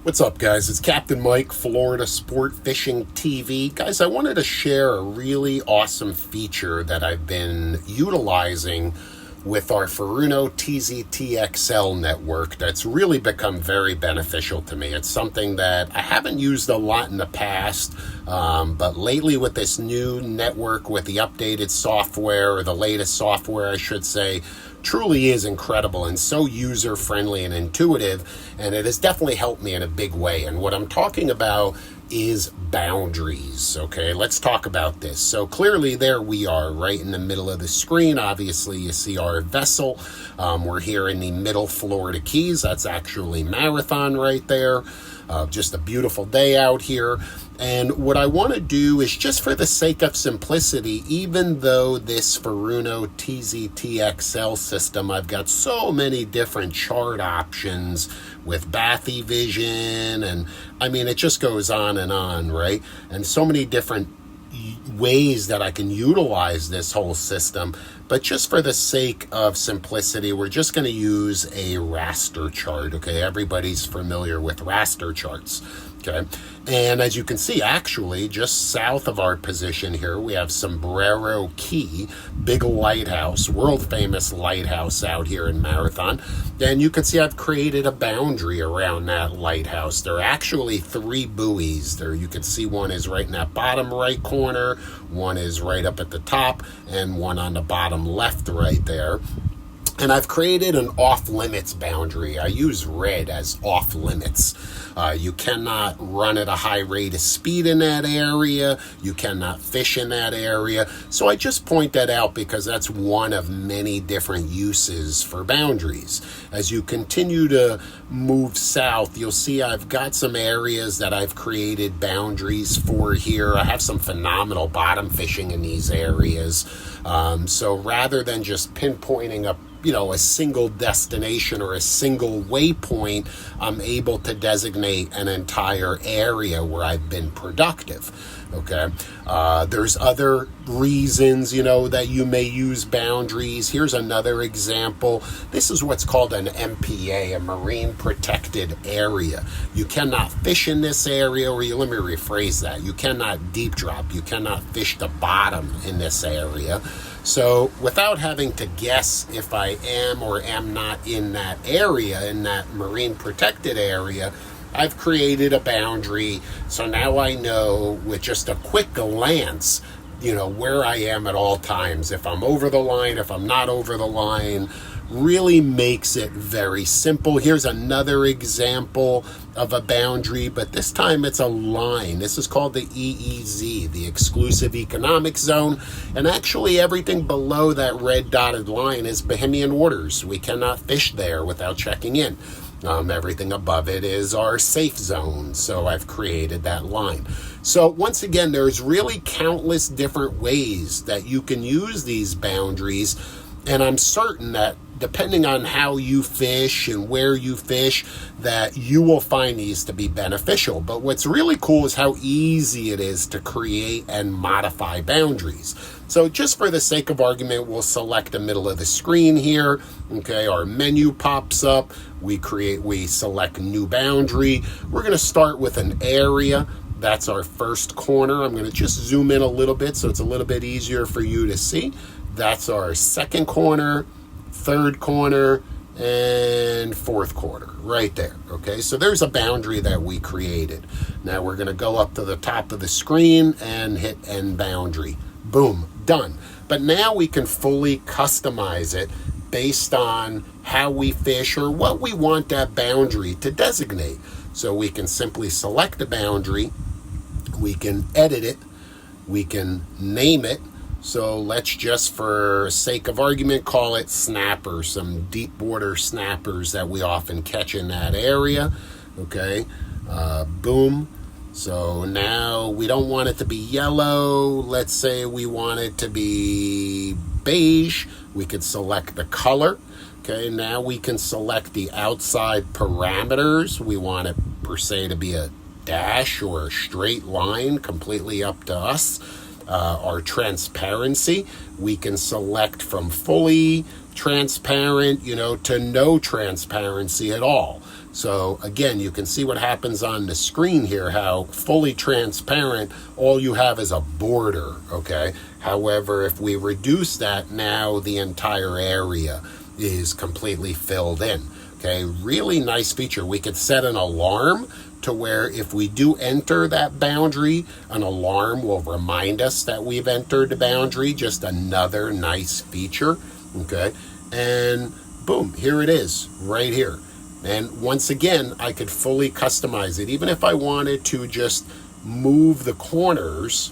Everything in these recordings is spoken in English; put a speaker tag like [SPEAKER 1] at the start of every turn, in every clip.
[SPEAKER 1] What's up, guys? It's Captain Mike, Florida Sport Fishing TV. Guys, I wanted to share a really awesome feature that I've been utilizing with our Furuno TZTXL network that's really become very beneficial to me. It's something that I haven't used a lot in the past, but lately with this new network, with the updated software, or the latest software, I should say, truly is incredible and so user-friendly and intuitive, and it has definitely helped me in a big way. And what I'm talking about is boundaries. Okay, let's talk about this. So clearly there we are right in the middle of the screen. Obviously you see our vessel. We're here in the middle Florida Keys. That's actually Marathon right there. Just a beautiful day out here. And what I want to do is, just for the sake of simplicity, even though this Furuno TZTXL system, I've got so many different chart options with bathy vision, and I mean, it just goes on, right? And so many different ways that I can utilize this whole system. But just for the sake of simplicity, we're just going to use a raster chart. Okay, everybody's familiar with raster charts. Okay, and as you can see, actually, just south of our position here, we have Sombrero Key, big lighthouse, world-famous lighthouse out here in Marathon. And you can see I've created a boundary around that lighthouse. There are actually 3 buoys. There, you can see one is right in that bottom right corner, one is right up at the top, and one on the bottom left right there. And I've created an off-limits boundary. I use red as off-limits. You cannot run at a high rate of speed in that area. You cannot fish in that area. So I just point that out because that's one of many different uses for boundaries. As you continue to move south, you'll see I've got some areas that I've created boundaries for here. I have some phenomenal bottom fishing in these areas. So rather than just pinpointing a single destination or a single waypoint, I'm able to designate an entire area where I've been productive. Okay, there's other reasons, that you may use boundaries. Here's another example. This is what's called an MPA, a marine protected area. You cannot fish in this area, or let me rephrase that. You cannot deep drop. You cannot fish the bottom in this area. So without having to guess if I am or am not in that area, in that marine protected area, I've created a boundary. So now I know with just a quick glance, where I am at all times. If I'm over the line, if I'm not over the line, really makes it very simple. Here's another example of a boundary, but this time it's a line. This is called the EEZ, the Exclusive Economic Zone. And actually everything below that red dotted line is Bahamian waters. We cannot fish there without checking in. Everything above it is our safe zone. So I've created that line. So once again, there's really countless different ways that you can use these boundaries. And I'm certain that depending on how you fish and where you fish, that you will find these to be beneficial. But what's really cool is how easy it is to create and modify boundaries. So just for the sake of argument, we'll select the middle of the screen here. Okay, our menu pops up. We select new boundary. We're going to start with an area. That's our first corner. I'm going to just zoom in a little bit so it's a little bit easier for you to see. That's our second corner, third corner, and fourth corner right there. Okay, so there's a boundary that we created. Now we're going to go up to the top of the screen and hit end boundary. Boom, done. But now we can fully customize it based on how we fish or what we want that boundary to designate. So we can simply select the boundary, we can edit it, we can name it. So let's just, for sake of argument, call it snapper, some deep water snappers that we often catch in that area. Okay, boom. So now we don't want it to be yellow. Let's say we want it to be beige. We could select the color. Okay, now we can select the outside parameters. We want it per se to be a dash or a straight line, completely up to us. Our transparency, we can select from fully transparent, to no transparency at all. So again, you can see what happens on the screen here, how fully transparent, all you have is a border, okay? However, if we reduce that, now the entire area is completely filled in, okay? Really nice feature. We could set an alarm to where if we do enter that boundary, an alarm will remind us that we've entered the boundary. Just another nice feature, okay? And boom, here it is, right here. And once again, I could fully customize it. Even if I wanted to just move the corners,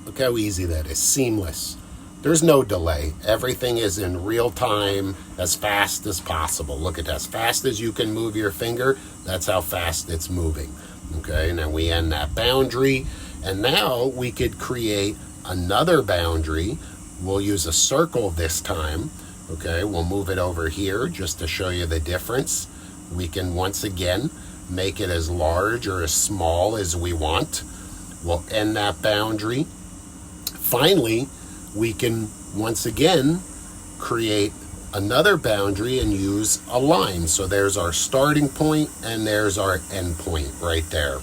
[SPEAKER 1] look how easy that is, seamless. There's no delay. Everything is in real time, as fast as possible. Look at that, as fast as you can move your finger, that's how fast it's moving. Okay, now we end that boundary, and now we could create another boundary. We'll use a circle this time. Okay, we'll move it over here just to show you the difference. We can once again make it as large or as small as we want. We'll end that boundary. Finally, we can once again create another boundary and use a line. So there's our starting point and there's our end point right there.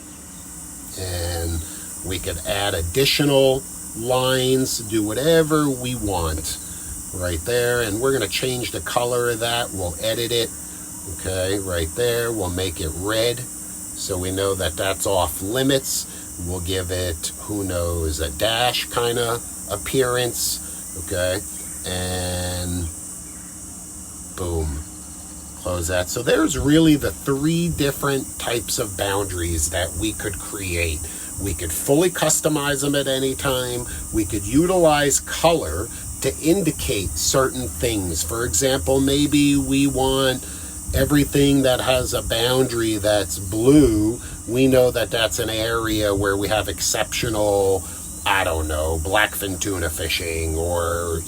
[SPEAKER 1] And we could add additional lines, do whatever we want right there. And we're going to change the color of that. We'll edit it, okay, right there. We'll make it red so we know that that's off limits. We'll give it, who knows, a dash kind of appearance, okay, and boom, close that. So there's really the 3 different types of boundaries that we could create. We could fully customize them at any time. We could utilize color to indicate certain things. For example, maybe we want everything that has a boundary that's blue. We know that that's an area where we have exceptional, I don't know, blackfin tuna fishing or,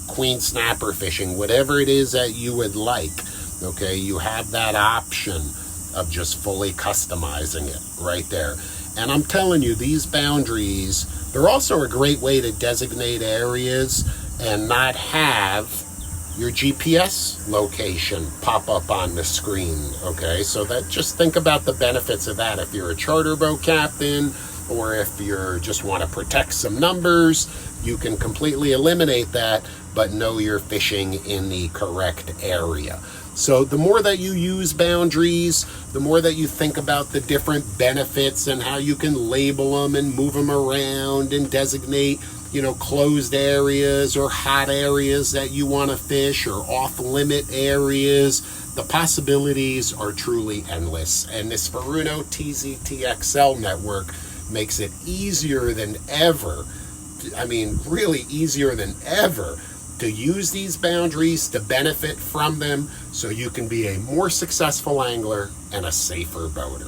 [SPEAKER 1] queen snapper fishing, whatever it is that you would like, okay? You have that option of just fully customizing it right there. And I'm telling you, these boundaries, they're also a great way to designate areas and not have your GPS location pop up on the screen, okay? So that, just think about the benefits of that. If you're a charter boat captain, or if you just want to protect some numbers, you can completely eliminate that, but know you're fishing in the correct area. So the more that you use boundaries, the more that you think about the different benefits and how you can label them and move them around and designate, closed areas or hot areas that you want to fish or off-limit areas. The possibilities are truly endless. And this Furuno TZTXL network makes it easier than ever, really easier than ever, to use these boundaries, to benefit from them, so you can be a more successful angler and a safer boater.